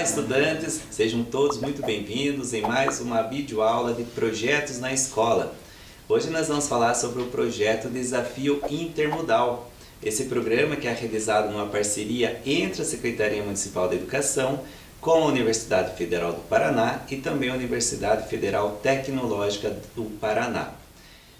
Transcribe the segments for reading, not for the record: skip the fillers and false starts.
estudantes, sejam todos muito bem-vindos em mais uma videoaula de projetos na escola. Hoje nós vamos falar sobre o projeto Desafio Intermodal. Esse programa que é realizado numa parceria entre a Secretaria Municipal de Educação com a Universidade Federal do Paraná e também a Universidade Federal Tecnológica do Paraná.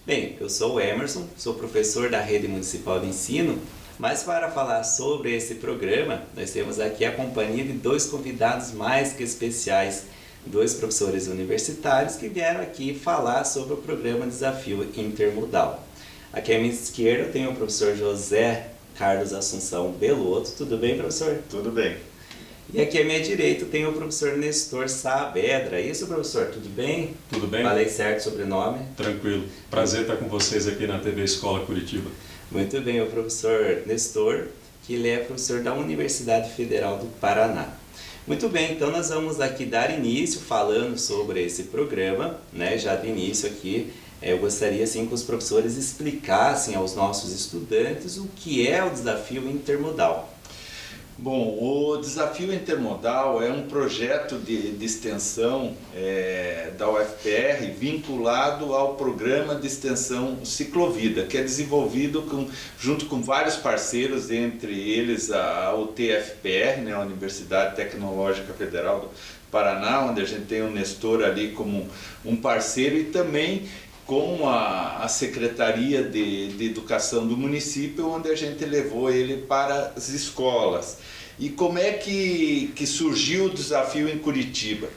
Bem, eu sou o Emerson, sou professor da Rede Municipal de Ensino, mas para falar sobre esse programa, nós temos aqui a companhia de dois convidados mais que especiais, dois professores universitários que vieram aqui falar sobre o programa Desafio Intermodal. Aqui à minha esquerda eu tenho o professor José Carlos Assunção Belotto. Tudo bem, professor? Tudo bem. E aqui à minha direita eu tenho o professor Nestor Saavedra. Isso, professor, tudo bem? Tudo bem? Falei certo o sobrenome? Tranquilo. Prazer estar com vocês aqui na TV Escola Curitiba. Muito bem, o professor Nestor, que ele é professor da Universidade Federal do Paraná. Muito bem, então nós vamos aqui dar início falando sobre esse programa, né? Já de início aqui, eu gostaria assim que os professores explicassem aos nossos estudantes o que é o Desafio Intermodal. Bom, o Desafio Intermodal é um projeto de extensão da UFPR vinculado ao programa de extensão Ciclovida, que é desenvolvido junto com vários parceiros, entre eles a UTFPR, né, a Universidade Tecnológica Federal do Paraná, onde a gente tem o Nestor ali como um parceiro, e também com a Secretaria de Educação do município, onde a gente levou ele para as escolas. E como é que surgiu o desafio em Curitiba?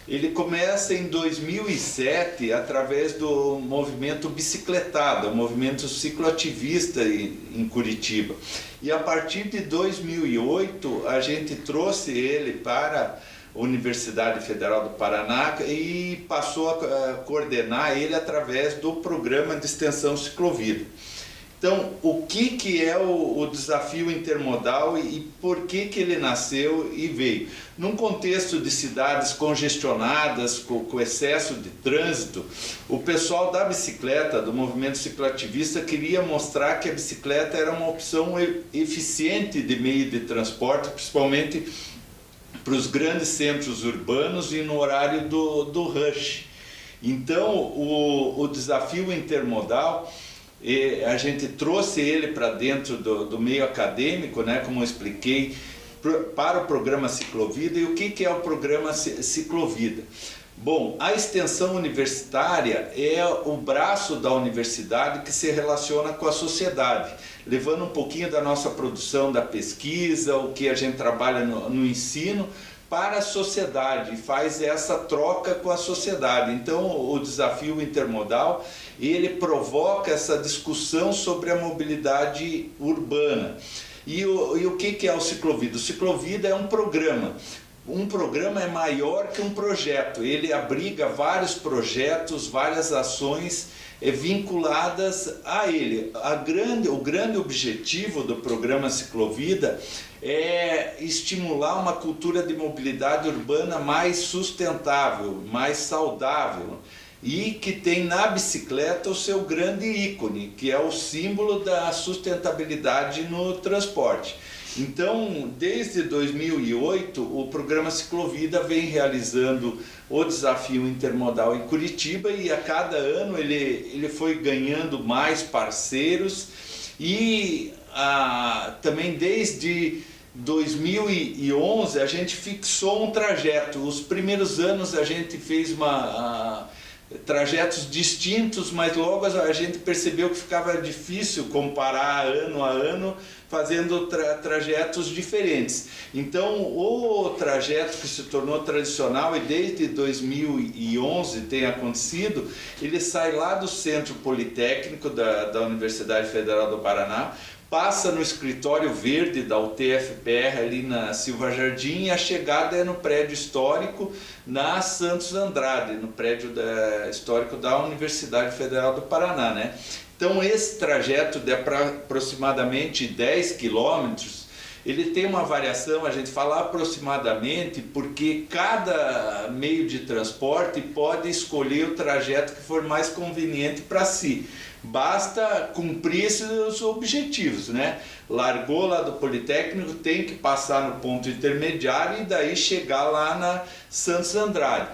Ele começa em 2007 através do movimento bicicletada, o movimento cicloativista em Curitiba. E a partir de 2008 a gente trouxe ele para Universidade Federal do Paraná e passou a coordenar ele através do programa de extensão Ciclovida. Então, o que é o desafio intermodal e por que ele nasceu e veio? Num contexto de cidades congestionadas, com excesso de trânsito, o pessoal da bicicleta, do movimento cicloativista, queria mostrar que a bicicleta era uma opção eficiente de meio de transporte, principalmente para os grandes centros urbanos e no horário do rush. Então, o desafio intermodal, a gente trouxe ele para dentro do meio acadêmico, né, como eu expliquei, para o programa Ciclovida. E o que é o programa Ciclovida? Bom, a extensão universitária é o braço da universidade que se relaciona com a sociedade, levando um pouquinho da nossa produção, da pesquisa, o que a gente trabalha no ensino, para a sociedade, e faz essa troca com a sociedade. Então, o desafio intermodal, ele provoca essa discussão sobre a mobilidade urbana. E o que é o Ciclovida? O Ciclovida é um programa. Um programa é maior que um projeto, ele abriga vários projetos, várias ações vinculadas a ele. O grande objetivo do programa Ciclovida é estimular uma cultura de mobilidade urbana mais sustentável, mais saudável, e que tem na bicicleta o seu grande ícone, que é o símbolo da sustentabilidade no transporte. Então, desde 2008, o programa Ciclovida vem realizando o desafio intermodal em Curitiba, e a cada ano ele foi ganhando mais parceiros, e também desde 2011 a gente fixou um trajeto. Os primeiros anos a gente fez trajetos distintos, mas logo a gente percebeu que ficava difícil comparar ano a ano, fazendo trajetos diferentes. Então, o trajeto que se tornou tradicional, e desde 2011 tem acontecido, ele sai lá do Centro Politécnico da Universidade Federal do Paraná, passa no escritório verde da UTFPR ali na Silva Jardim, e a chegada é no prédio histórico na Santos Andrade, no prédio histórico da Universidade Federal do Paraná, né? Então esse trajeto de aproximadamente 10 quilômetros, ele tem uma variação, a gente fala aproximadamente, porque cada meio de transporte pode escolher o trajeto que for mais conveniente para si. Basta cumprir esses objetivos, né? Largou lá do Politécnico, tem que passar no ponto intermediário e daí chegar lá na Santos Andrade.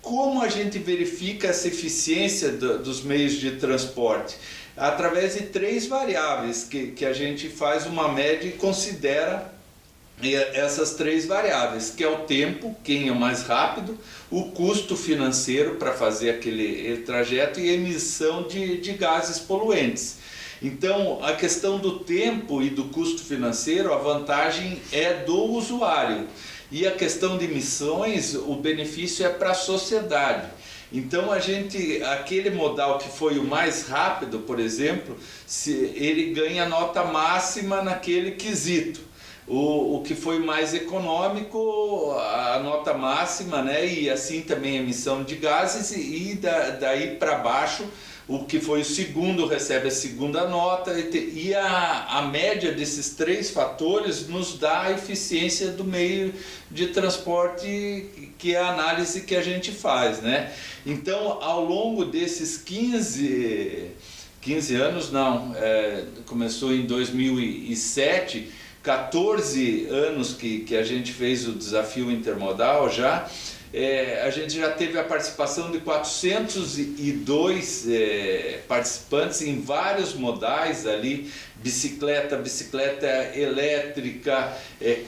Como a gente verifica essa eficiência dos meios de transporte? Através de 3 variáveis que a gente faz uma média e considera essas 3 variáveis, que é o tempo, quem é mais rápido, o custo financeiro para fazer aquele trajeto e emissão de gases poluentes. Então, a questão do tempo e do custo financeiro, a vantagem é do usuário. E a questão de emissões, o benefício é para a sociedade. Então, aquele modal que foi o mais rápido, por exemplo, ele ganha nota máxima naquele quesito. O que foi mais econômico, a nota máxima, né? E assim também a emissão de gases, e daí para baixo, o que foi o segundo recebe a segunda nota, e a média desses 3 fatores nos dá a eficiência do meio de transporte, que é a análise que a gente faz, né? Então, ao longo desses 15 anos, não, começou em 2007, 14 anos que a gente fez o desafio intermodal já, a gente já teve a participação de 402 participantes em vários modais ali, bicicleta elétrica,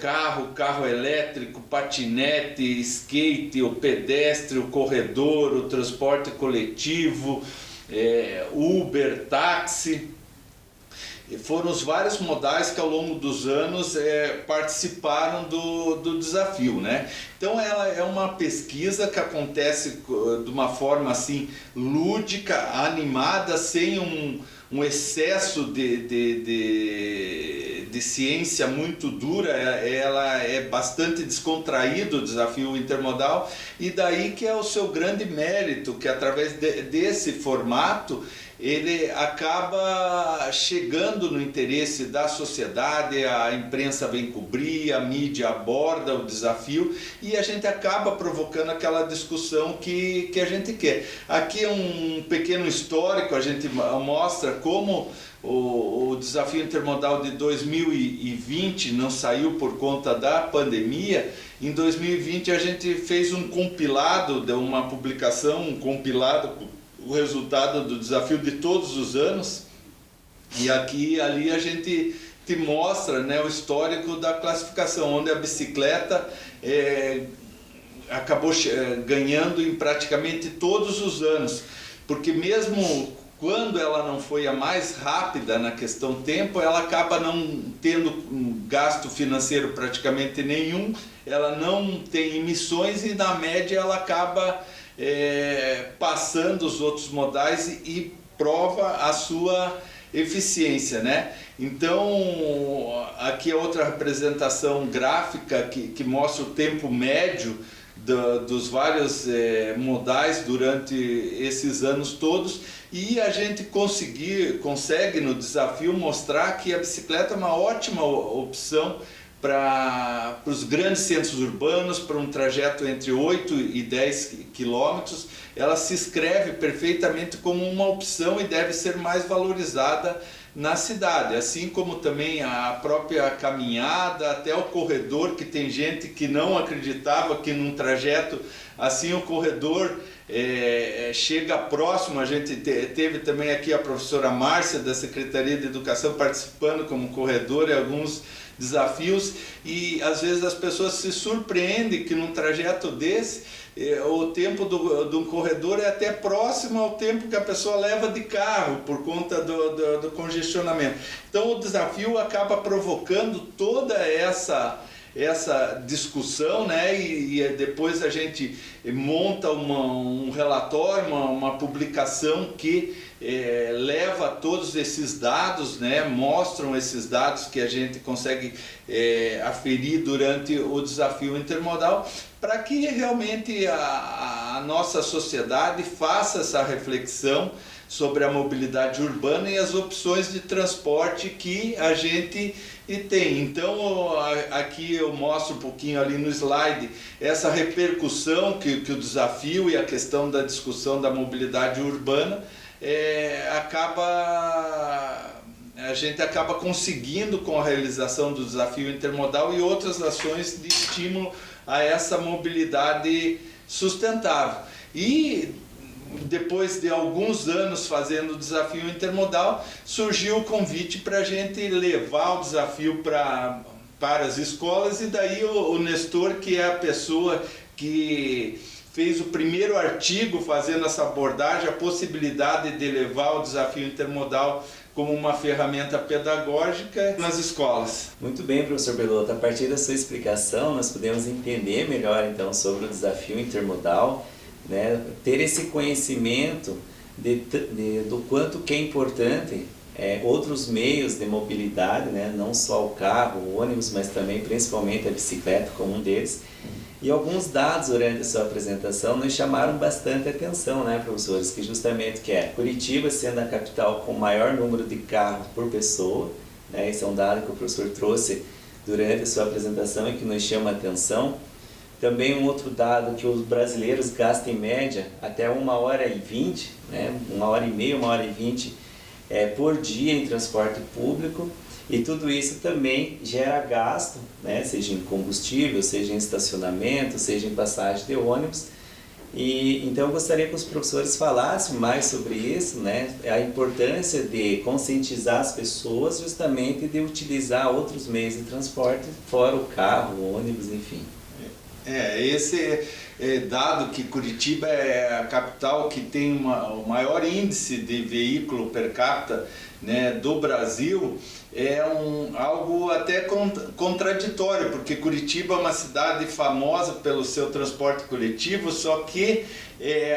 carro elétrico, patinete, skate, o pedestre, o corredor, o transporte coletivo, Uber, táxi. Foram os vários modais que ao longo dos anos participaram do desafio, né? Então ela é uma pesquisa que acontece de uma forma assim lúdica, animada, sem um excesso de ciência muito dura. Ela é bastante descontraído, o desafio intermodal, e daí que é o seu grande mérito, que através desse formato ele acaba chegando no interesse da sociedade, a imprensa vem cobrir, a mídia aborda o desafio e a gente acaba provocando aquela discussão que a gente quer. Aqui é um pequeno histórico, a gente mostra como o desafio intermodal de 2020 não saiu por conta da pandemia. Em 2020 a gente fez um compilado, uma publicação, um compilado, o resultado do desafio de todos os anos, e ali a gente te mostra, né, o histórico da classificação, onde a bicicleta acabou ganhando em praticamente todos os anos, porque mesmo quando ela não foi a mais rápida na questão tempo, ela acaba não tendo um gasto financeiro praticamente nenhum, ela não tem emissões e na média ela acaba passando os outros modais e prova a sua eficiência, né? Então, aqui é outra representação gráfica que mostra o tempo médio dos vários modais durante esses anos todos, e a gente consegue no desafio mostrar que a bicicleta é uma ótima opção para os grandes centros urbanos, para um trajeto entre 8 e 10 quilômetros. Ela se inscreve perfeitamente como uma opção e deve ser mais valorizada na cidade, assim como também a própria caminhada, até o corredor, que tem gente que não acreditava que num trajeto assim o corredor chega próximo. A gente teve também aqui a professora Márcia da Secretaria de Educação participando como corredor em alguns desafios, e às vezes as pessoas se surpreendem que num trajeto desse o tempo de um corredor é até próximo ao tempo que a pessoa leva de carro por conta do congestionamento. Então o desafio acaba provocando toda essa discussão, né? E depois a gente monta um relatório, uma publicação que leva todos esses dados, né? Mostram esses dados que a gente consegue aferir durante o desafio intermodal, para que realmente a nossa sociedade faça essa reflexão sobre a mobilidade urbana e as opções de transporte que a gente tem. Então, aqui eu mostro um pouquinho ali no slide essa repercussão que o desafio e a questão da discussão da mobilidade urbana a gente acaba conseguindo com a realização do desafio intermodal e outras ações de estímulo a essa mobilidade sustentável. E depois de alguns anos fazendo o desafio intermodal, surgiu o convite para a gente levar o desafio para as escolas, e daí o Nestor, que é a pessoa que fez o primeiro artigo fazendo essa abordagem, a possibilidade de levar o desafio intermodal como uma ferramenta pedagógica nas escolas. Muito bem, professor Belotto. A partir da sua explicação, nós podemos entender melhor então sobre o desafio intermodal, né? Ter esse conhecimento do quanto que é importante outros meios de mobilidade, né? Não só o carro, o ônibus, mas também principalmente a bicicleta como um deles. E alguns dados durante a sua apresentação nos chamaram bastante atenção, né, professores? Que justamente Curitiba sendo a capital com maior número de carros por pessoa, né? Esse é um dado que o professor trouxe durante a sua apresentação e que nos chama a atenção. Também um outro dado que os brasileiros gastam em média até 1h20, né? 1h30, 1h20 por dia em transporte público. E tudo isso também gera gasto, né? Seja em combustível, seja em estacionamento, seja em passagem de ônibus. E então eu gostaria que os professores falassem mais sobre isso, né? A importância de conscientizar as pessoas justamente de utilizar outros meios de transporte, fora o carro, o ônibus, enfim. Esse dado que Curitiba é a capital que tem o maior índice de veículo per capita, né, do Brasil, algo até contraditório, porque Curitiba é uma cidade famosa pelo seu transporte coletivo, só que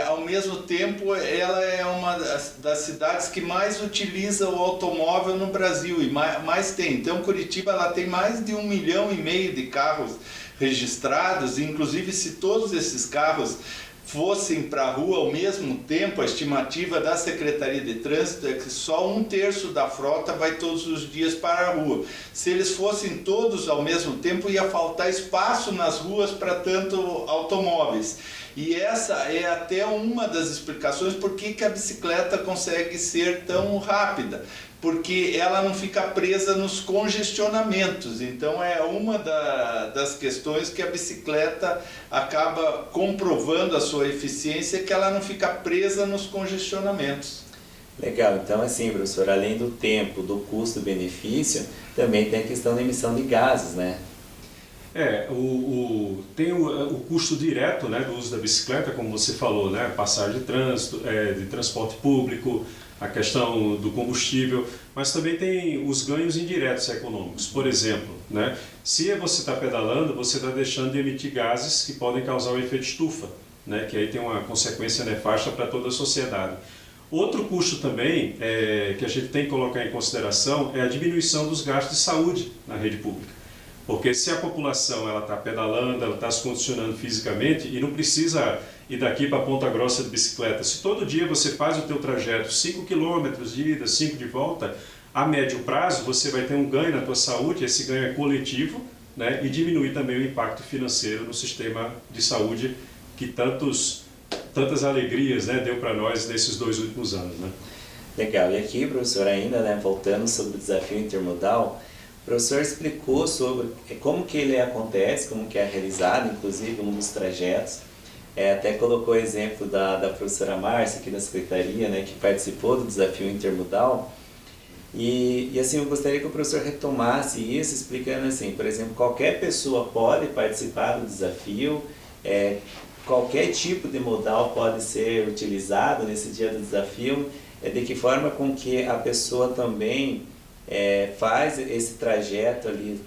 ao mesmo tempo ela é uma das cidades que mais utiliza o automóvel no Brasil e mais tem. Então Curitiba ela tem mais de 1,5 milhão de carros registrados, e inclusive se todos esses carros fossem para a rua ao mesmo tempo, a estimativa da Secretaria de Trânsito é que só 1/3 da frota vai todos os dias para a rua. Se eles fossem todos ao mesmo tempo, ia faltar espaço nas ruas para tanto automóveis. E essa é até uma das explicações por que a bicicleta consegue ser tão rápida, porque ela não fica presa nos congestionamentos. Então é uma das questões que a bicicleta acaba comprovando a sua eficiência, que ela não fica presa nos congestionamentos. Legal, então assim, professor, além do tempo, do custo-benefício, também tem a questão da emissão de gases, né? Tem o custo direto, né, do uso da bicicleta, como você falou, né, passagem de trânsito, de transporte público, a questão do combustível, mas também tem os ganhos indiretos econômicos. Por exemplo, né, se você está pedalando, você está deixando de emitir gases que podem causar o efeito estufa, né, que aí tem uma consequência nefasta para toda a sociedade. Outro custo também que a gente tem que colocar em consideração é a diminuição dos gastos de saúde na rede pública. Porque se a população está pedalando, ela está se condicionando fisicamente e não precisa ir daqui para Ponta Grossa de bicicleta. Se todo dia você faz o teu trajeto 5 km de ida, 5 de volta, a médio prazo você vai ter um ganho na tua saúde, esse ganho é coletivo, né, e diminui também o impacto financeiro no sistema de saúde que tantas alegrias, né, deu para nós nesses 2 últimos anos. Né? Legal, e aqui, professor, ainda, né, voltando sobre o desafio intermodal, o professor explicou sobre como que ele acontece, como que é realizado, inclusive um dos trajetos. Até colocou o exemplo da professora Márcia, aqui da Secretaria, né, que participou do desafio intermodal. E assim, eu gostaria que o professor retomasse isso, explicando assim, por exemplo, qualquer pessoa pode participar do desafio, qualquer tipo de modal pode ser utilizado nesse dia do desafio, de que forma com que a pessoa também faz esse trajeto ali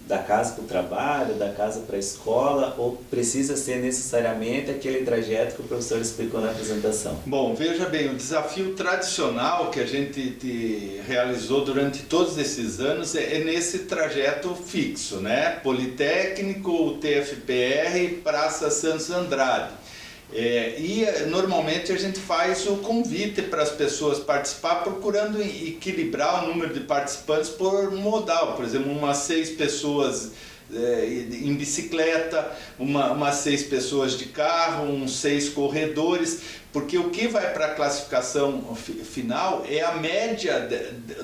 da casa para o trabalho, da casa para a escola, ou precisa ser necessariamente aquele trajeto que o professor explicou na apresentação? Bom, veja bem, o desafio tradicional que a gente realizou durante todos esses anos é nesse trajeto fixo, né? Politécnico, TFPR, Praça Santos Andrade. Normalmente a gente faz o convite para as pessoas participar, procurando equilibrar o número de participantes por modal. Por exemplo, umas 6 pessoas em bicicleta, umas 6 pessoas de carro, uns 6 corredores, porque o que vai para a classificação final é a média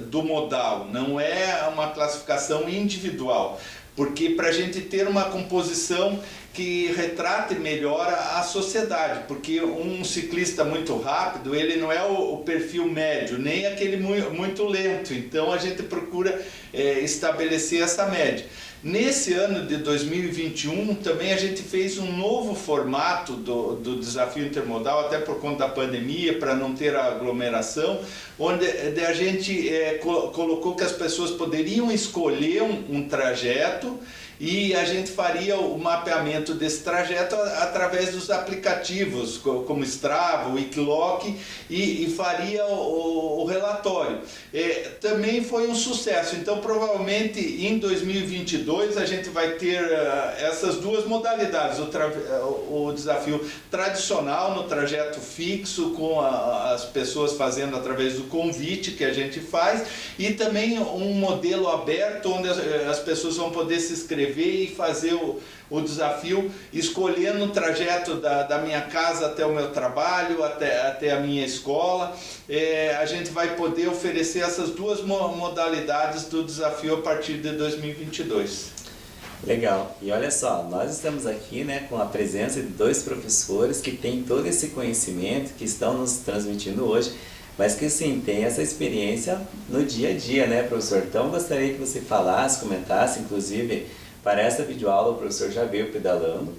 do modal, não é uma classificação individual. Porque para a gente ter uma composição que retrate melhor a sociedade, porque um ciclista muito rápido, ele não é o perfil médio, nem aquele muito lento, então a gente procura estabelecer essa média. Nesse ano de 2021 também a gente fez um novo formato do desafio intermodal, até por conta da pandemia, para não ter aglomeração, onde a gente colocou que as pessoas poderiam escolher um trajeto e a gente faria o mapeamento desse trajeto através dos aplicativos como Strava, Wikiloc e faria o relatório. Também foi um sucesso, então provavelmente em 2022 a gente vai ter essas duas modalidades, o desafio tradicional no trajeto fixo com as pessoas fazendo através do convite que a gente faz, e também um modelo aberto onde as pessoas vão poder se inscrever e fazer o desafio escolhendo o trajeto da minha casa até o meu trabalho, até a minha escola. A gente vai poder oferecer essas duas modalidades do desafio a partir de 2022. Legal. E olha só, nós estamos aqui, né, com a presença de 2 professores que têm todo esse conhecimento, que estão nos transmitindo hoje, mas que sim, tem essa experiência no dia a dia, né, professor? Então, gostaria que você falasse, comentasse, inclusive, para essa videoaula o professor já veio pedalando,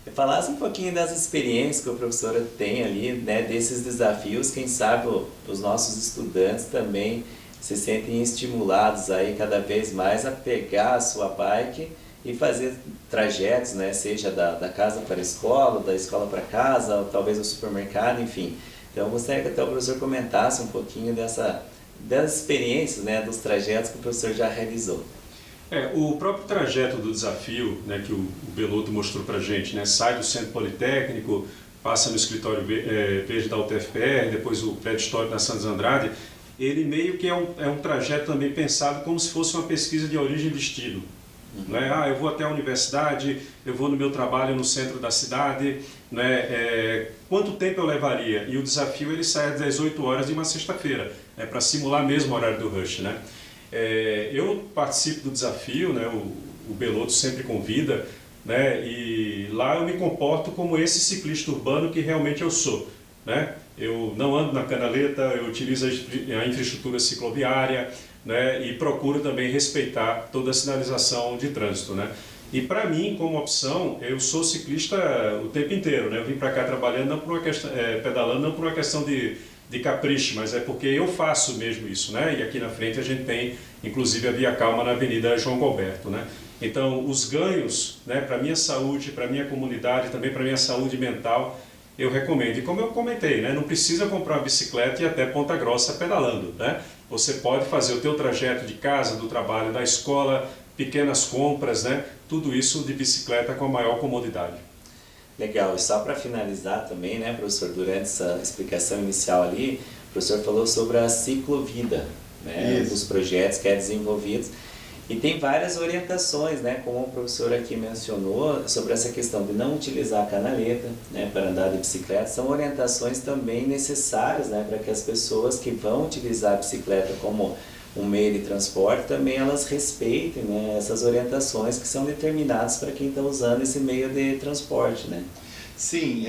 e falasse um pouquinho das experiências que o professor tem ali, né, desses desafios. Quem sabe os nossos estudantes também se sentem estimulados aí cada vez mais a pegar a sua bike e fazer trajetos, né, seja da casa para a escola, da escola para casa, ou talvez o supermercado, enfim. Então, eu gostaria que até o professor comentasse um pouquinho das experiências, né, dos trajetos que o professor já realizou. O próprio trajeto do desafio, né, que o Belotto mostrou para a gente, né, sai do Centro Politécnico, passa no escritório verde da UTFPR, depois o prédio histórico da Santos Andrade, ele meio que é um trajeto também pensado como se fosse uma pesquisa de origem e destino. Né? Eu vou até a universidade, eu vou no meu trabalho no centro da cidade, né? Quanto tempo eu levaria? E o desafio ele sai às 18 horas de uma sexta-feira, para simular mesmo o horário do rush, né? Eu participo do desafio, né? O Belotto sempre convida, né? E lá eu me comporto como esse ciclista urbano que realmente eu sou, né? Eu não ando na canaleta, eu utilizo a infraestrutura cicloviária, né? E procuro também respeitar toda a sinalização de trânsito, né? E para mim, como opção, eu sou ciclista o tempo inteiro, né? Eu vim para cá trabalhando, não por uma questão, pedalando, não por uma questão de capricho, mas é porque eu faço mesmo isso, né? E aqui na frente a gente tem, inclusive, a Via Calma na Avenida João Gilberto, né? Então, os ganhos, né, para a minha saúde, para a minha comunidade, também para a minha saúde mental, eu recomendo. E como eu comentei, né, não precisa comprar uma bicicleta e ir até Ponta Grossa pedalando, né? Você pode fazer o teu trajeto de casa, do trabalho, da escola, pequenas compras, né? Tudo isso de bicicleta com a maior comodidade. Legal, e só para finalizar também, né, professor, durante essa explicação inicial ali, o professor falou sobre a ciclovida, né, os projetos que é desenvolvidos, e tem várias orientações, né, como o professor aqui mencionou, sobre essa questão de não utilizar a canaleta, né, para andar de bicicleta. São orientações também necessárias, né, para que as pessoas que vão utilizar a bicicleta como um meio de transporte, também elas respeitem, né, essas orientações que são determinadas para quem está usando esse meio de transporte, né? Sim,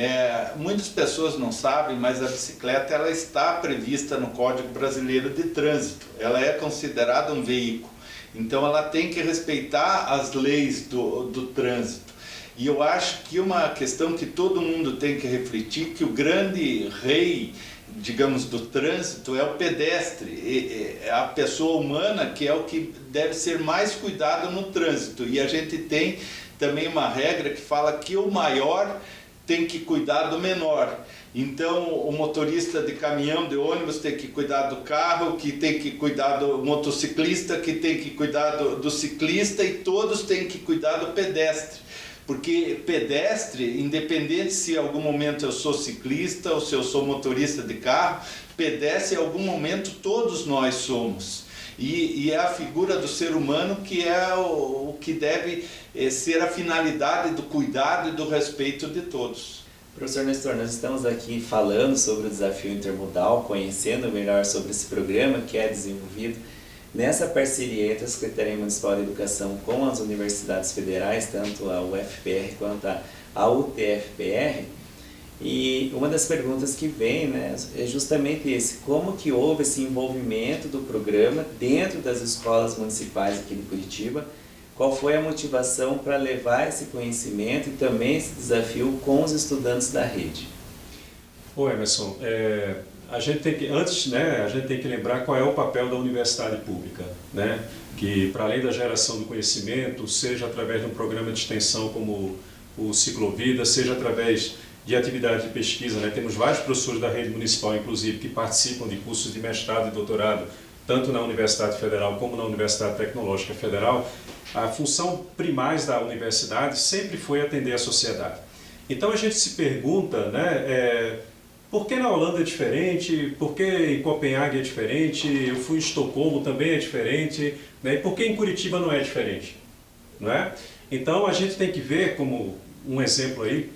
muitas pessoas não sabem, mas a bicicleta ela está prevista no Código Brasileiro de Trânsito. Ela é considerada um veículo, então ela tem que respeitar as leis do trânsito. E eu acho que uma questão que todo mundo tem que refletir, que o grande rei, digamos, do trânsito é o pedestre, é a pessoa humana que é o que deve ser mais cuidado no trânsito. E a gente tem também uma regra que fala que o maior tem que cuidar do menor. Então o motorista de caminhão, de ônibus tem que cuidar do carro, que tem que cuidar do motociclista, que tem que cuidar do ciclista, e todos têm que cuidar do pedestre. Porque pedestre, independente se em algum momento eu sou ciclista ou se eu sou motorista de carro, pedestre em algum momento todos nós somos. E é a figura do ser humano que é o que deve ser a finalidade do cuidado e do respeito de todos. Professor Nestor, nós estamos aqui falando sobre o desafio intermodal, conhecendo melhor sobre esse programa que é desenvolvido nessa parceria entre a Secretaria Municipal de Educação com as universidades federais, tanto a UFPR quanto a UTFPR. E uma das perguntas que vem, né, é justamente esse: como que houve esse envolvimento do programa dentro das escolas municipais aqui de Curitiba? Qual foi a motivação para levar esse conhecimento e também esse desafio com os estudantes da rede? Ô Emerson, a gente tem que, antes, né, a gente tem que lembrar qual é o papel da universidade pública, né? Que para além da geração do conhecimento, seja através de um programa de extensão como o Ciclovida, seja através de atividade de pesquisa, né? Temos vários professores da rede municipal, inclusive, que participam de cursos de mestrado e doutorado, tanto na Universidade Federal como na Universidade Tecnológica Federal. A função primais da universidade sempre foi atender a sociedade. Então a gente se pergunta, né, por que na Holanda é diferente, por que em Copenhague é diferente, eu fui em Estocolmo, também é diferente, né, e por que em Curitiba não é diferente? Não é? Então a gente tem que ver, como um exemplo aí,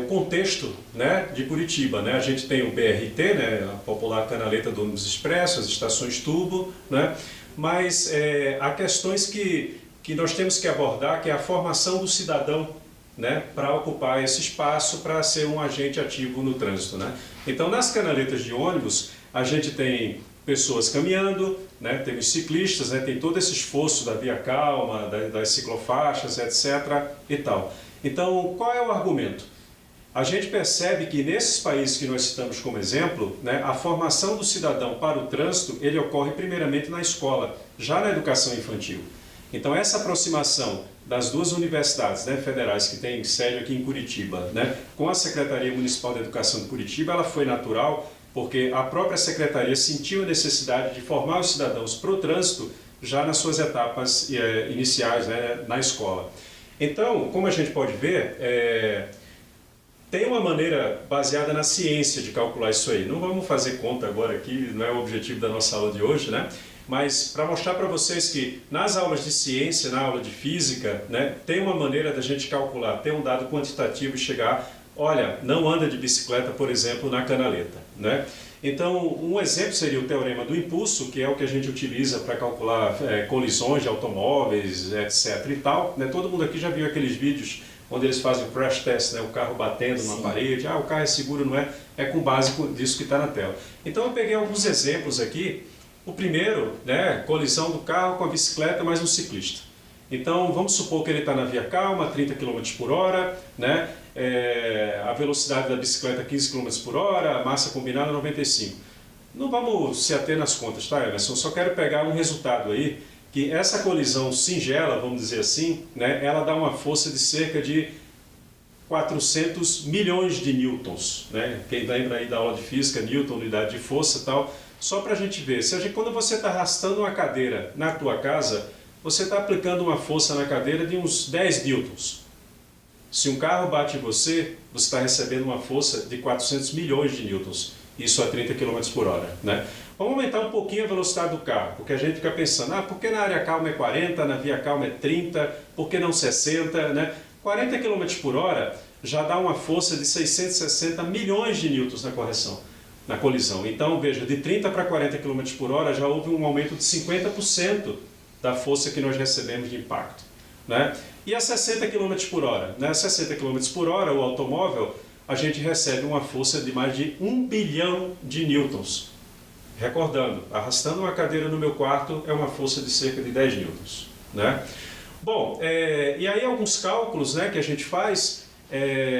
o contexto, né, de Curitiba, né? A gente tem o BRT, né, a popular canaleta do ônibus expresso, as estações tubo, né? Mas há questões que nós temos que abordar, que é a formação do cidadão, né, para ocupar esse espaço, para ser um agente ativo no trânsito, né? Então, nas canaletas de ônibus, a gente tem pessoas caminhando, né, temos ciclistas, né, tem todo esse esforço da via calma, das ciclofaixas, etc. e tal. Então, qual é o argumento? A gente percebe que nesses países que nós citamos como exemplo, né, a formação do cidadão para o trânsito, ele ocorre primeiramente na escola, já na educação infantil. Então essa aproximação das duas universidades, né, federais que têm sede aqui em Curitiba, né, com a Secretaria Municipal de Educação de Curitiba, ela foi natural porque a própria Secretaria sentiu a necessidade de formar os cidadãos para o trânsito já nas suas etapas iniciais, né, na escola. Então, como a gente pode ver, tem uma maneira baseada na ciência de calcular isso aí. Não vamos fazer conta agora aqui, não é o objetivo da nossa aula de hoje, né? Mas para mostrar para vocês que nas aulas de ciência, na aula de física, né, tem uma maneira da gente calcular, ter um dado quantitativo e chegar, olha, não anda de bicicleta, por exemplo, na canaleta, né? Então, um exemplo seria o teorema do impulso, que é o que a gente utiliza para calcular colisões de automóveis, etc. e tal, né? Todo mundo aqui já viu aqueles vídeos onde eles fazem o crash test, né? O carro batendo numa parede, o carro é seguro, não é? É com base disso que está na tela. Então eu peguei alguns exemplos aqui. O primeiro, né, colisão do carro com a bicicleta mais um ciclista. Então vamos supor que ele está na via calma, 30 km por hora, né? A velocidade da bicicleta 15 km por hora, a massa combinada 95. Não vamos se ater nas contas, tá, Emerson? Só quero pegar um resultado aí, que essa colisão singela, vamos dizer assim, né, ela dá uma força de cerca de 400 milhões de newtons, né? Quem lembra aí da aula de física, newton, unidade de força e tal, só para a gente ver. Quando você está arrastando uma cadeira na tua casa, você está aplicando uma força na cadeira de uns 10 newtons. Se um carro bate em você, você está recebendo uma força de 400 milhões de newtons, isso a 30 km por hora, né? Vamos aumentar um pouquinho a velocidade do carro, porque a gente fica pensando, por que na área calma é 40, na via calma é 30, por que não 60, né? 40 km por hora já dá uma força de 660 milhões de newtons na colisão. Então, veja, de 30 para 40 km por hora já houve um aumento de 50% da força que nós recebemos de impacto, né? E a 60 km por hora? Né? 60 km por hora, o automóvel, a gente recebe uma força de mais de 1 bilhão de newtons. Recordando, arrastando uma cadeira no meu quarto é uma força de cerca de 10 newtons, né? Bom, e aí alguns cálculos, né, que a gente faz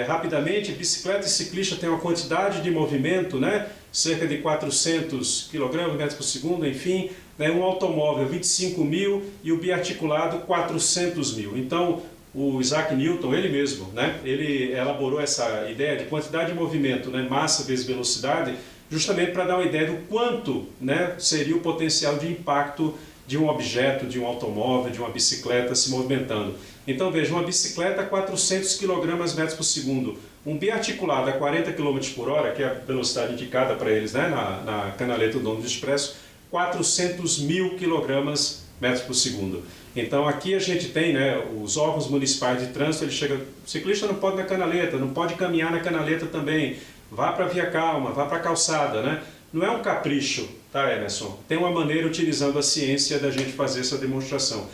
rapidamente. Bicicleta e ciclista tem uma quantidade de movimento, né, cerca de 400 kg, metros por segundo, enfim, né, um automóvel 25 mil e o biarticulado 400 mil. Então, o Isaac Newton, ele mesmo, né, ele elaborou essa ideia de quantidade de movimento, né, massa vezes velocidade, justamente para dar uma ideia do quanto, né, seria o potencial de impacto de um objeto, de um automóvel, de uma bicicleta se movimentando. Então veja, uma bicicleta a 400 km metros por segundo, um biarticulado a 40 km por hora, que é a velocidade indicada para eles, né, na canaleta do ônibus expresso, 400 mil km metros por segundo. Então aqui a gente tem, né, os órgãos municipais de trânsito, ele chega, o ciclista não pode ir na canaleta, não pode caminhar na canaleta também, vá para a via calma, vá para a calçada, né? Não é um capricho, tá, Emerson? Tem uma maneira, utilizando a ciência, da gente fazer essa demonstração.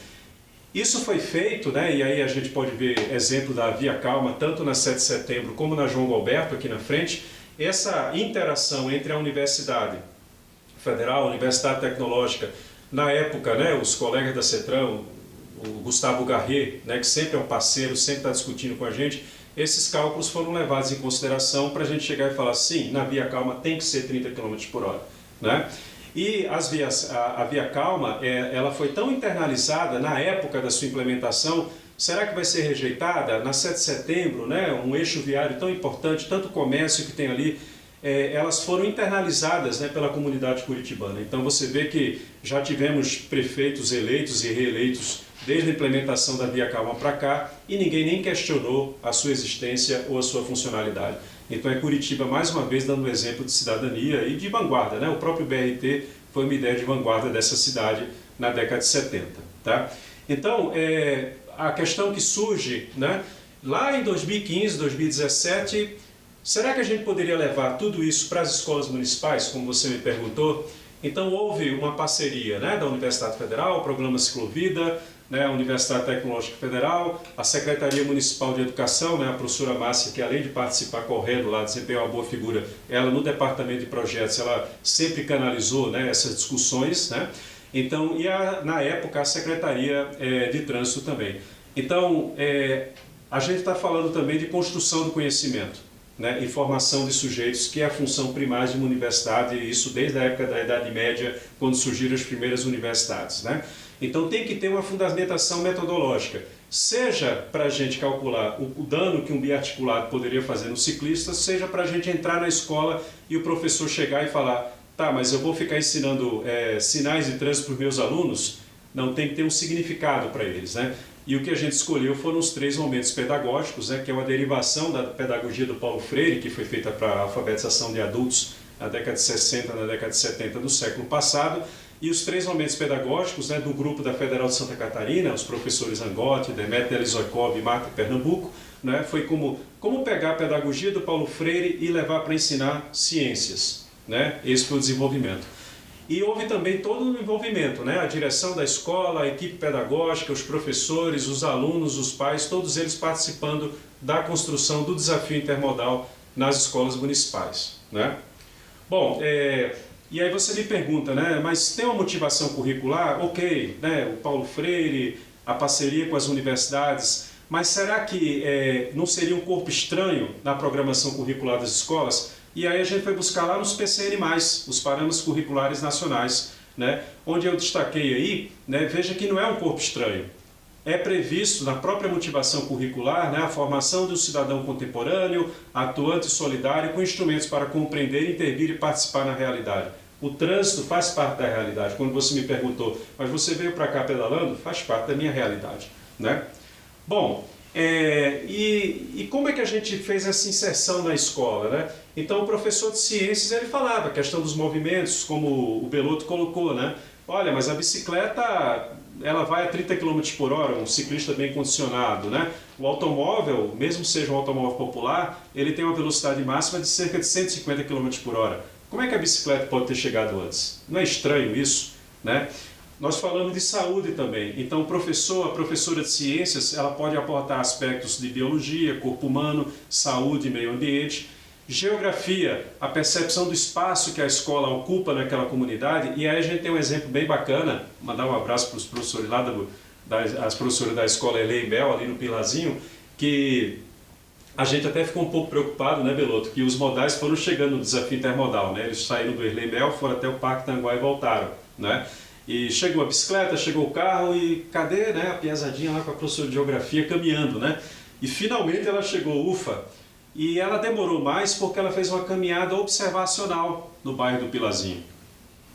Isso foi feito, né, e aí a gente pode ver exemplo da Via Calma, tanto na 7 de setembro como na João Alberto, aqui na frente, essa interação entre a Universidade Federal, a Universidade Tecnológica, na época, né, os colegas da CETRAN, o Gustavo Garret, né, que sempre é um parceiro, sempre está discutindo com a gente, esses cálculos foram levados em consideração para a gente chegar e falar, sim, na Via Calma tem que ser 30 km por hora, né? E a Via Calma, ela foi tão internalizada na época da sua implementação, será que vai ser rejeitada? Na 7 de setembro, né, um eixo viário tão importante, tanto comércio que tem ali, elas foram internalizadas, né, pela comunidade curitibana. Então você vê que já tivemos prefeitos eleitos e reeleitos desde a implementação da Via Calma para cá e ninguém nem questionou a sua existência ou a sua funcionalidade. Então é Curitiba, mais uma vez, dando um exemplo de cidadania e de vanguarda, né? O próprio BRT foi uma ideia de vanguarda dessa cidade na década de 70. Tá? Então, a questão que surge, né? Lá em 2015, 2017, será que a gente poderia levar tudo isso para as escolas municipais, como você me perguntou? Então houve uma parceria, né, da Universidade Federal, o Programa Ciclovida, né, a Universidade Tecnológica Federal, a Secretaria Municipal de Educação, né, a professora Márcia, que além de participar correndo lá, desempenhar uma boa figura, ela no Departamento de Projetos, ela sempre canalizou, né, essas discussões, né? Então, e na época a Secretaria de Trânsito também. Então, a gente está falando também de construção do conhecimento, né, e formação de sujeitos, que é a função primária de uma universidade, e isso desde a época da Idade Média, quando surgiram as primeiras universidades, né? Então tem que ter uma fundamentação metodológica, seja para a gente calcular o dano que um biarticulado poderia fazer no ciclista, seja para a gente entrar na escola e o professor chegar e falar, tá, mas eu vou ficar ensinando sinais de trânsito para os meus alunos? Não, tem que ter um significado para eles, né? E o que a gente escolheu foram os 3 momentos pedagógicos, né, que é uma derivação da pedagogia do Paulo Freire, que foi feita para a alfabetização de adultos na década de 60, na década de 70 do século passado, e os 3 momentos pedagógicos, né, do grupo da Federal de Santa Catarina, os professores Angotti, Demetrio Elizoikov e Marta Pernambuco, né, foi como pegar a pedagogia do Paulo Freire e levar para ensinar ciências, né? Esse foi o desenvolvimento. E houve também todo o envolvimento, né? A direção da escola, a equipe pedagógica, os professores, os alunos, os pais, todos eles participando da construção do desafio intermodal nas escolas municipais, né? Bom, e aí você me pergunta, né? Mas tem uma motivação curricular? Ok, né? O Paulo Freire, a parceria com as universidades, mas será que não seria um corpo estranho na programação curricular das escolas? E aí a gente foi buscar lá nos PCN+, os Parâmetros Curriculares Nacionais, né, onde eu destaquei aí, né, veja que não é um corpo estranho. É previsto na própria motivação curricular, né, a formação de um cidadão contemporâneo, atuante e solidário, com instrumentos para compreender, intervir e participar na realidade. O trânsito faz parte da realidade. Quando você me perguntou, mas você veio para cá pedalando? Faz parte da minha realidade, né? Bom, e como é que a gente fez essa inserção na escola, né? Então o professor de ciências, ele falava a questão dos movimentos, como o Belotto colocou, né? Olha, mas a bicicleta, ela vai a 30 km por hora, um ciclista bem condicionado, né? O automóvel, mesmo seja um automóvel popular, ele tem uma velocidade máxima de cerca de 150 km por hora. Como é que a bicicleta pode ter chegado antes? Não é estranho isso, né? Nós falamos de saúde também, então a professora de ciências, ela pode aportar aspectos de biologia, corpo humano, saúde e meio ambiente, geografia, a percepção do espaço que a escola ocupa naquela comunidade, e aí a gente tem um exemplo bem bacana, mandar um abraço para os professores lá, as professoras da escola Elei e Mel, ali no Pilarzinho, que a gente até ficou um pouco preocupado, né, Belotto, que os modais foram chegando no desafio intermodal, né? Eles saíram do Erlei Mel, foram até o Parque Tanguá e voltaram, né? E chegou a bicicleta, chegou o carro e cadê, né, a piazadinha lá com a professora de geografia caminhando, né? E finalmente ela chegou, ufa, e ela demorou mais porque ela fez uma caminhada observacional no bairro do Pilarzinho.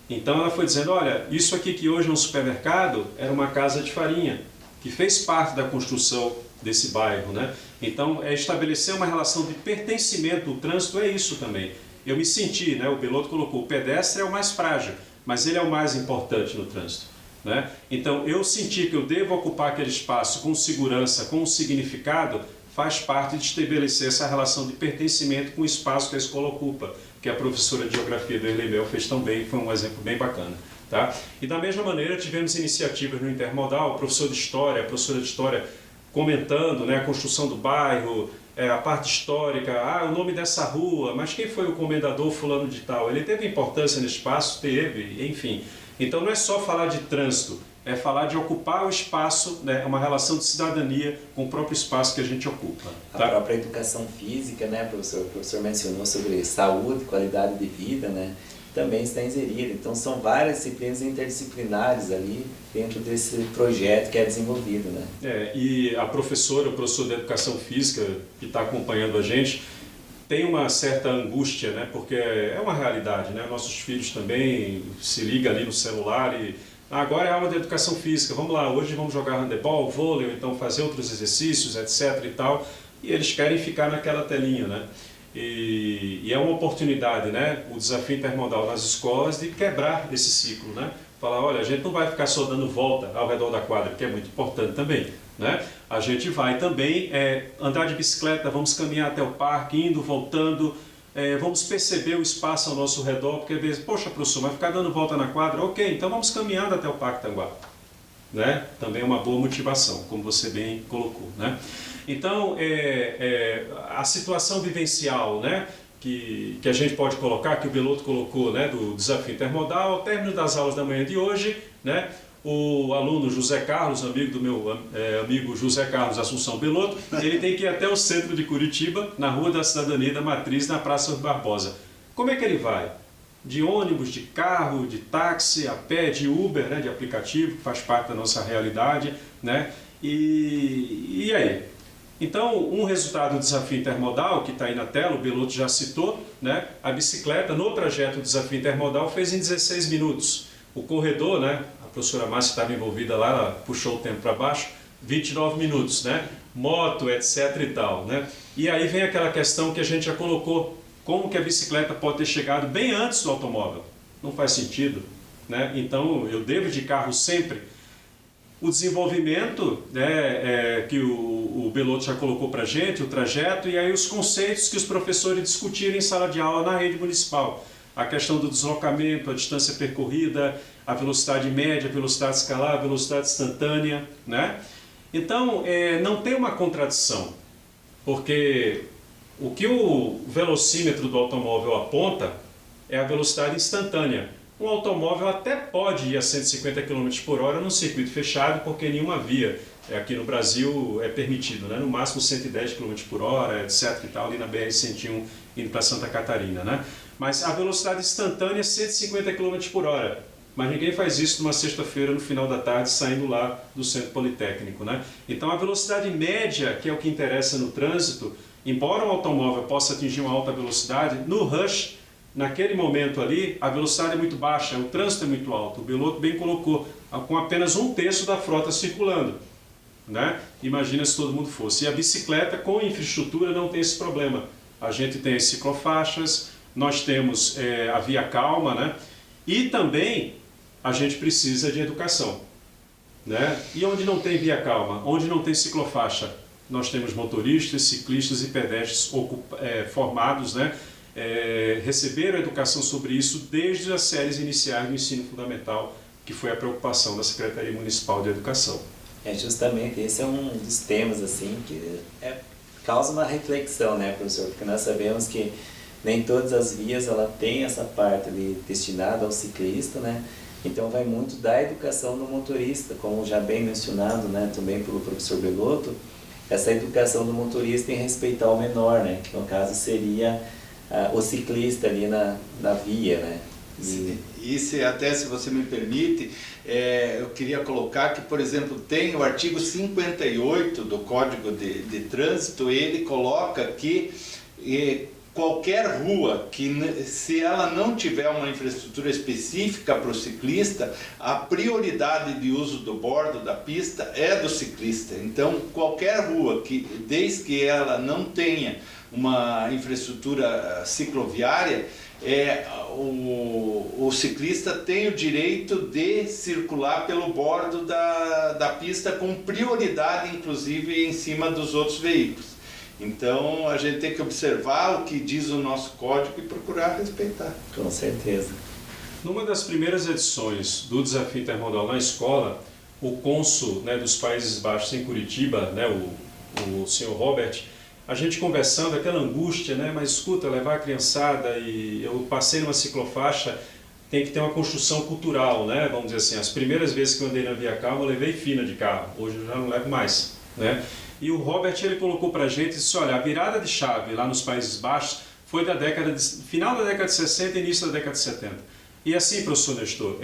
Então ela foi dizendo, olha, isso aqui que hoje é um supermercado era uma casa de farinha, que fez parte da construção desse bairro, né? Então é estabelecer uma relação de pertencimento. O trânsito é isso também. Eu me senti, né? O Belotto colocou, o pedestre é o mais frágil, mas ele é o mais importante no trânsito, né? Então eu senti que eu devo ocupar aquele espaço com segurança, com um significado, faz parte de estabelecer essa relação de pertencimento com o espaço que a escola ocupa, que a professora de Geografia do Erlemel fez tão bem, foi um exemplo bem bacana. Tá? E da mesma maneira tivemos iniciativas no Intermodal, o professor de História, a professora de História comentando, né, a construção do bairro, a parte histórica, o nome dessa rua, mas quem foi o comendador fulano de tal? Ele teve importância nesse espaço? Teve, enfim. Então não é só falar de trânsito, é falar de ocupar o espaço, né, uma relação de cidadania com o próprio espaço que a gente ocupa. Tá? A própria educação física, né, professor? O professor mencionou sobre saúde, qualidade de vida, né? Também está inserida. Então são várias disciplinas interdisciplinares ali dentro desse projeto que é desenvolvido, né? E a professora, o professor de educação física que está acompanhando a gente, tem uma certa angústia, né? Porque é uma realidade, né? Nossos filhos também se ligam ali no celular e agora é aula de educação física, vamos lá, hoje vamos jogar handebol, vôlei, ou então fazer outros exercícios, etc e tal, e eles querem ficar naquela telinha, né? E é uma oportunidade, né? O desafio intermodal nas escolas de quebrar esse ciclo, né? Falar, olha, a gente não vai ficar só dando volta ao redor da quadra, que é muito importante também, né? A gente vai também andar de bicicleta, vamos caminhar até o parque, indo, voltando, vamos perceber o espaço ao nosso redor, porque às vezes, poxa, professor, vai ficar dando volta na quadra? Ok, então vamos caminhando até o Parque Tanguá, né? Também é uma boa motivação, como você bem colocou, né? Então, a situação vivencial, né, que a gente pode colocar, que o Belotto colocou, né, do desafio intermodal, ao término das aulas da manhã de hoje, né, o aluno José Carlos, amigo do meu amigo José Carlos Assunção Belotto, ele tem que ir até o centro de Curitiba, na Rua da Cidadania da Matriz, na Praça Rui Barbosa. Como é que ele vai? De ônibus, de carro, de táxi, a pé, de Uber, né, de aplicativo, que faz parte da nossa realidade, né? E aí? Então, um resultado do desafio intermodal, que está aí na tela, o Belotto já citou, né? A bicicleta no trajeto do desafio intermodal fez em 16 minutos. O corredor, né? A professora Márcia estava envolvida lá, ela puxou o tempo para baixo, 29 minutos, né? Moto, etc e tal, né? E aí vem aquela questão que a gente já colocou, como que a bicicleta pode ter chegado bem antes do automóvel? Não faz sentido, né? Então, eu devo de carro sempre. O desenvolvimento, né, que o Belotto já colocou para a gente, o trajeto, e aí os conceitos que os professores discutiram em sala de aula na rede municipal. A questão do deslocamento, a distância percorrida, a velocidade média, a velocidade escalar, a velocidade instantânea, né? Então, não tem uma contradição, porque o que o velocímetro do automóvel aponta é a velocidade instantânea. Um automóvel até pode ir a 150 km por hora num circuito fechado, porque nenhuma via aqui no Brasil é permitido, né? No máximo 110 km por hora, etc. e tal, ali na BR-101 indo para Santa Catarina, né? Mas a velocidade instantânea é 150 km por hora. Mas ninguém faz isso numa sexta-feira no final da tarde saindo lá do Centro Politécnico, né? Então a velocidade média, que é o que interessa no trânsito, embora um automóvel possa atingir uma alta velocidade, no rush, naquele momento ali, a velocidade é muito baixa, o trânsito é muito alto. O Belotto bem colocou, com apenas 1/3 da frota circulando, né? Imagina se todo mundo fosse. E a bicicleta com infraestrutura não tem esse problema. A gente tem as ciclofaixas, nós temos a via calma, né? E também a gente precisa de educação, né? E onde não tem via calma, onde não tem ciclofaixa, nós temos motoristas, ciclistas e pedestres formados, né? Receberam educação sobre isso desde as séries iniciais do ensino fundamental, que foi a preocupação da Secretaria Municipal de Educação. Justamente esse é um dos temas assim que causa uma reflexão, né, professor? Porque nós sabemos que nem todas as vias ela tem essa parte ali destinada ao ciclista, né? Então vai muito da educação do motorista, como já bem mencionado, né, também pelo professor Belotto, essa educação do motorista em respeitar o menor, né, que no caso seria o ciclista ali na via, né? Isso, até se você me permite, eu queria colocar que, por exemplo, tem o artigo 58 do Código de Trânsito, ele coloca que qualquer rua que, se ela não tiver uma infraestrutura específica para o ciclista, a prioridade de uso do bordo da pista é do ciclista. Então, qualquer rua que, desde que ela não tenha uma infraestrutura cicloviária, o ciclista tem o direito de circular pelo bordo da pista com prioridade, inclusive, em cima dos outros veículos. Então, a gente tem que observar o que diz o nosso código e procurar respeitar. Com certeza. Numa das primeiras edições do Desafio Intermodal na escola, o cônsul, né, dos Países Baixos em Curitiba, né, o senhor Robert, a gente conversando, aquela angústia, né, mas escuta, levar a criançada, e eu passei numa ciclofaixa, tem que ter uma construção cultural, né, vamos dizer assim. As primeiras vezes que eu andei na Via Calma, eu levei fina de carro, hoje eu já não levo mais, né. E o Robert, ele colocou pra gente e disse, olha, a virada de chave lá nos Países Baixos foi final da década de 60 e início da década de 70. E assim, professor Nestor,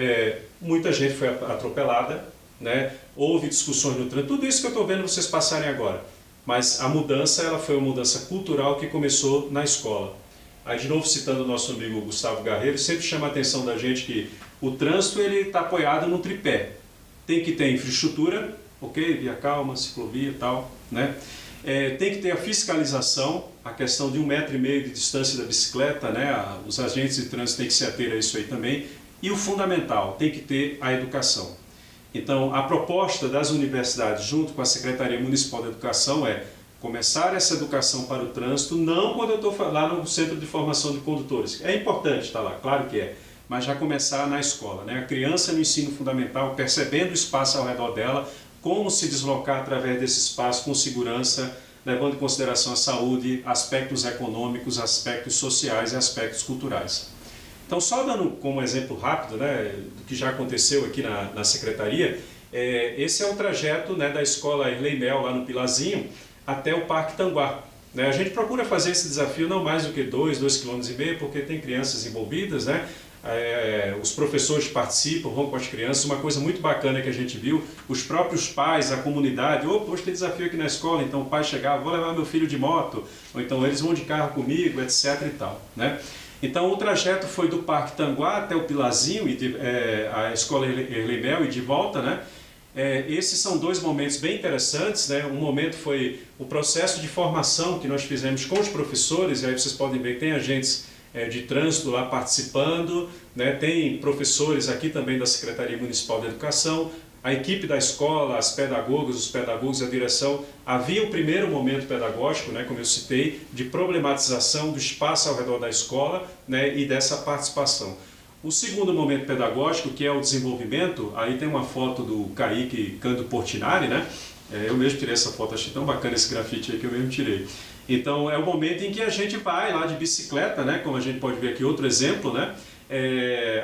muita gente foi atropelada, né? Houve discussões no trânsito, tudo isso que eu estou vendo vocês passarem agora. Mas a mudança, ela foi uma mudança cultural que começou na escola. Aí, de novo, citando o nosso amigo Gustavo Garreiro, sempre chama a atenção da gente que o trânsito está apoiado no tripé. Tem que ter infraestrutura, ok? Via calma, ciclovia e tal, né? Tem que ter a fiscalização, a questão de 1,5 metro de distância da bicicleta, né? Os agentes de trânsito têm que se ater a isso aí também. E o fundamental, tem que ter a educação. Então, a proposta das universidades, junto com a Secretaria Municipal da Educação, é começar essa educação para o trânsito, não quando eu estou lá no Centro de Formação de Condutores. É importante estar lá, claro que é, mas já começar na escola, né? A criança no ensino fundamental, percebendo o espaço ao redor dela, como se deslocar através desse espaço com segurança, levando em consideração a saúde, aspectos econômicos, aspectos sociais e aspectos culturais. Então, só dando como exemplo rápido, né, do que já aconteceu aqui na Secretaria, esse é o trajeto, né, da escola Erlei Mel, lá no Pilazinho, até o Parque Tanguá. Né? A gente procura fazer esse desafio não mais do que 2,5 km, porque tem crianças envolvidas, né? Os professores participam, vão com as crianças. Uma coisa muito bacana que a gente viu, os próprios pais, a comunidade, hoje tem desafio aqui na escola, então o pai chegava, vou levar meu filho de moto, ou então eles vão de carro comigo, etc. e tal, né? Então o trajeto foi do Parque Tanguá até o Pilazinho, a escola Erlei Mel e de volta, né? Esses são dois momentos bem interessantes, né? Um momento foi o processo de formação que nós fizemos com os professores, e aí vocês podem ver que tem agentes de trânsito lá participando, né? Tem professores aqui também da Secretaria Municipal de Educação, a equipe da escola, as pedagogas, os pedagogos, a direção. Havia o primeiro momento pedagógico, né, como eu citei, de problematização do espaço ao redor da escola, né, e dessa participação. O segundo momento pedagógico, que é o desenvolvimento, aí tem uma foto do Kaique Cândido Portinari, né? Eu mesmo tirei essa foto, achei tão bacana esse grafite aí que eu mesmo tirei. Então é o momento em que a gente vai lá de bicicleta, né? Como a gente pode ver aqui, outro exemplo, né?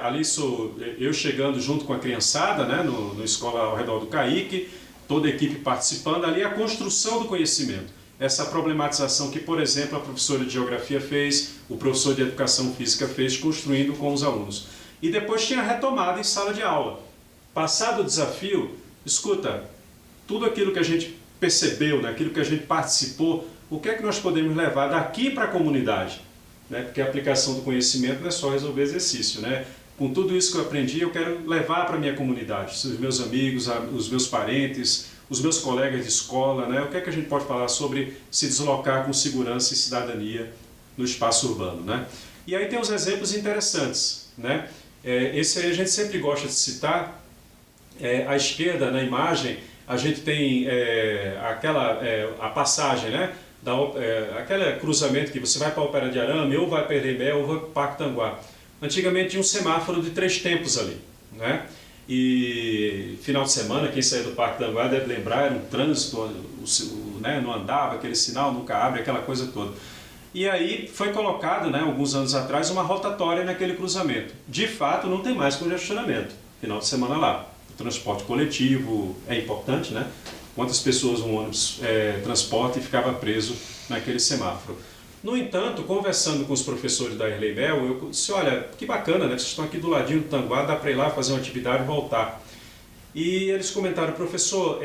Ali sou eu chegando junto com a criançada, né? No escola ao redor do Kaique, toda a equipe participando, ali a construção do conhecimento. Essa problematização que, por exemplo, a professora de Geografia fez, o professor de Educação Física fez, construindo com os alunos. E depois tinha retomada em sala de aula. Passado o desafio, escuta, tudo aquilo que a gente percebeu, né, aquilo que a gente participou, o que é que nós podemos levar daqui para a comunidade? Né? Porque a aplicação do conhecimento não é só resolver exercício, né? Com tudo isso que eu aprendi, eu quero levar para a minha comunidade, os meus amigos, os meus parentes, os meus colegas de escola, né? O que é que a gente pode falar sobre se deslocar com segurança e cidadania no espaço urbano, né? E aí tem uns exemplos interessantes, né? Esse aí a gente sempre gosta de citar. À esquerda, na imagem, a gente tem a passagem, né? Aquele cruzamento que você vai para a Ópera de Arame, ou vai para Erlei Mel, ou vai para o Parque Tanguá. Antigamente tinha um semáforo de 3 tempos ali, né? E final de semana, quem saía do Parque Tanguá deve lembrar, era um trânsito, né? Não andava, aquele sinal nunca abre, aquela coisa toda. E aí foi colocado, né, alguns anos atrás, uma rotatória naquele cruzamento. De fato, não tem mais congestionamento, final de semana lá. O transporte coletivo é importante, né? Quantas pessoas um ônibus transporta e ficava preso naquele semáforo. No entanto, conversando com os professores da Erlei Mel, eu disse, olha, que bacana, né? Vocês estão aqui do ladinho do Tanguá, dá para ir lá fazer uma atividade e voltar. E eles comentaram, professor,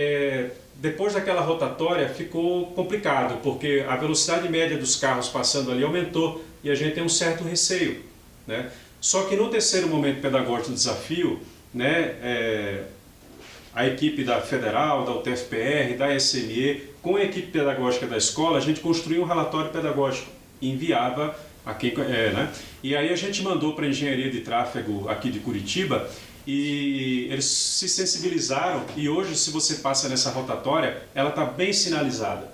depois daquela rotatória ficou complicado, porque a velocidade média dos carros passando ali aumentou e a gente tem um certo receio, né? Só que no terceiro momento pedagógico do desafio, né, a equipe da Federal, da UTFPR, da SNE, com a equipe pedagógica da escola, a gente construiu um relatório pedagógico e enviava a quem, né? E aí a gente mandou para a engenharia de tráfego aqui de Curitiba e eles se sensibilizaram e hoje, se você passa nessa rotatória, ela está bem sinalizada,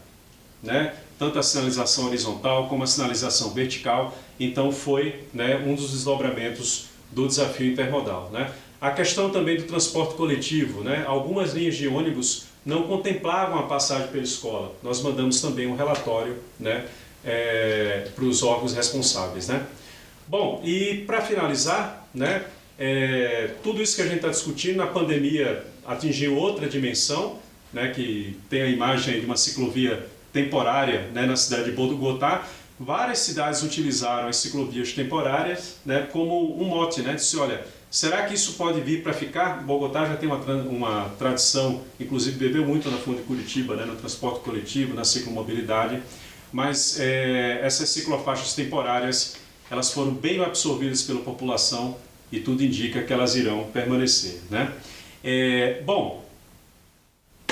né? Tanto a sinalização horizontal como a sinalização vertical. Então foi, né, um dos desdobramentos do desafio intermodal, né? A questão também do transporte coletivo, né? Algumas linhas de ônibus não contemplavam a passagem pela escola. Nós mandamos também um relatório, né, para os órgãos responsáveis, né? Bom, e para finalizar, né, tudo isso que a gente está discutindo na pandemia atingiu outra dimensão, né, que tem a imagem de uma ciclovia temporária, né, na cidade de Bogotá. Várias cidades utilizaram as ciclovias temporárias, né, como um mote, né, disse, olha, será que isso pode vir para ficar? Bogotá já tem uma tradição, inclusive bebeu muito na Fundação de Curitiba, né, no transporte coletivo, na ciclomobilidade, mas essas ciclofaixas temporárias, elas foram bem absorvidas pela população e tudo indica que elas irão permanecer, né? Bom,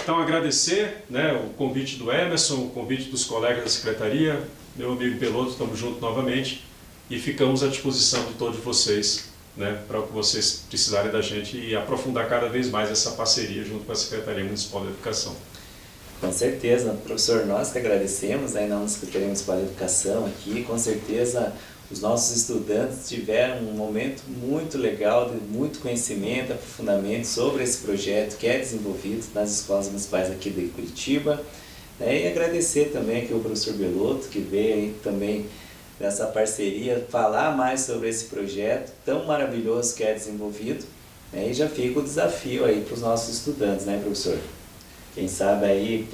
então agradecer, né, o convite do Emerson, o convite dos colegas da Secretaria, meu amigo Belotto, estamos juntos novamente e ficamos à disposição de todos vocês, né, para o que vocês precisarem da gente e aprofundar cada vez mais essa parceria junto com a Secretaria Municipal de Educação. Com certeza, professor, nós que agradecemos, né, na Secretaria Municipal de Educação aqui, com certeza os nossos estudantes tiveram um momento muito legal, de muito conhecimento, aprofundamento sobre esse projeto que é desenvolvido nas escolas municipais aqui de Curitiba, né, e agradecer também aqui ao professor Belotto, que veio aí também nessa parceria falar mais sobre esse projeto tão maravilhoso que é desenvolvido, né, e já fica o desafio aí para os nossos estudantes, né, professor? Quem sabe aí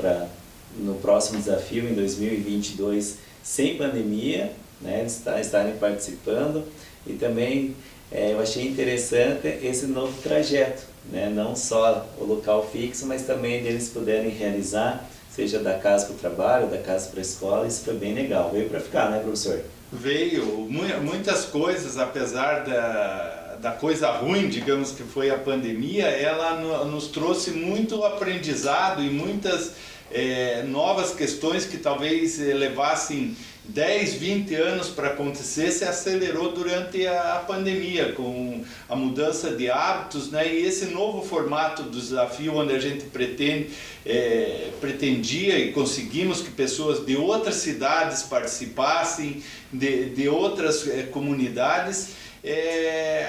no próximo desafio, em 2022, sem pandemia, né, estarem participando. E também eu achei interessante esse novo trajeto, né, não só o local fixo, mas também eles puderem realizar, seja da casa para o trabalho, da casa para a escola. Isso foi bem legal, veio para ficar, né, professor? Veio, muitas coisas, apesar da coisa ruim, digamos, que foi a pandemia, ela nos trouxe muito aprendizado e muitas novas questões que talvez levassem 10, 20 anos para acontecer, se acelerou durante a pandemia, com a mudança de hábitos, né? E esse novo formato do desafio, onde a gente pretendia e conseguimos que pessoas de outras cidades participassem, de outras comunidades,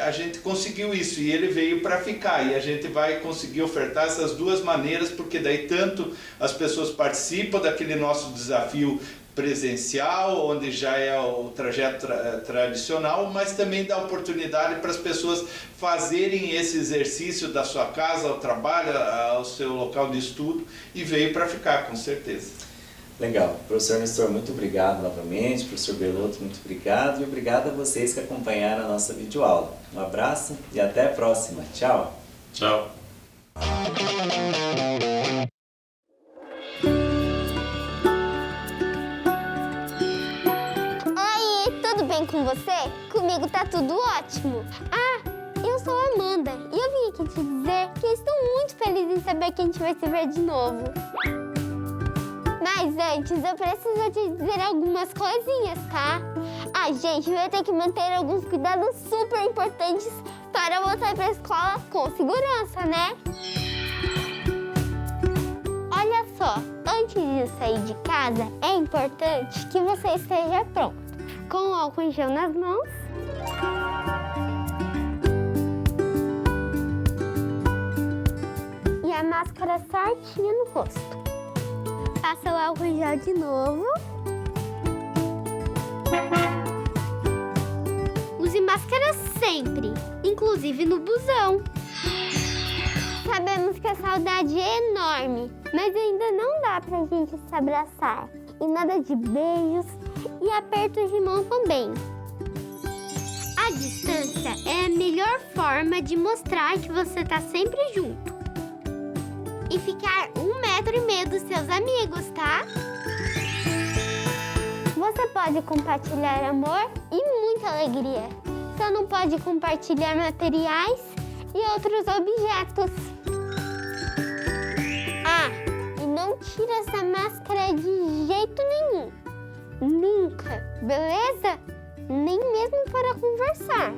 a gente conseguiu isso e ele veio para ficar, e a gente vai conseguir ofertar essas duas maneiras, porque daí tanto as pessoas participam daquele nosso desafio presencial, onde já é o trajeto tradicional, mas também dá oportunidade para as pessoas fazerem esse exercício da sua casa ao trabalho, ao seu local de estudo, e veio para ficar, com certeza. Legal. Professor Nestor, muito obrigado novamente. Professor Belotto, muito obrigado. E obrigado a vocês que acompanharam a nossa videoaula. Um abraço e até a próxima. Tchau. Tchau. Oi, tudo bem com você? Comigo tá tudo ótimo. Eu sou a Amanda e eu vim aqui te dizer que eu estou muito feliz em saber que a gente vai se ver de novo. Mas antes, eu preciso te dizer algumas coisinhas, tá? A gente vai ter que manter alguns cuidados super importantes para voltar para a escola com segurança, né? Olha só, antes de sair de casa, é importante que você esteja pronto, com o álcool em gel nas mãos, e a máscara certinha no rosto. Passa o álcool em gel de novo. Use máscara sempre, inclusive no busão. Sabemos que a saudade é enorme, mas ainda não dá pra gente se abraçar. E nada de beijos e apertos de mão também. A distância é a melhor forma de mostrar que você tá sempre junto. E ficar 1,5 metro dos seus amigos, tá? Você pode pode compartilhar amor e muita alegria. Só não pode compartilhar materiais e outros objetos. Ah, e não tira essa máscara de jeito nenhum. Nunca, beleza? Nem mesmo para conversar.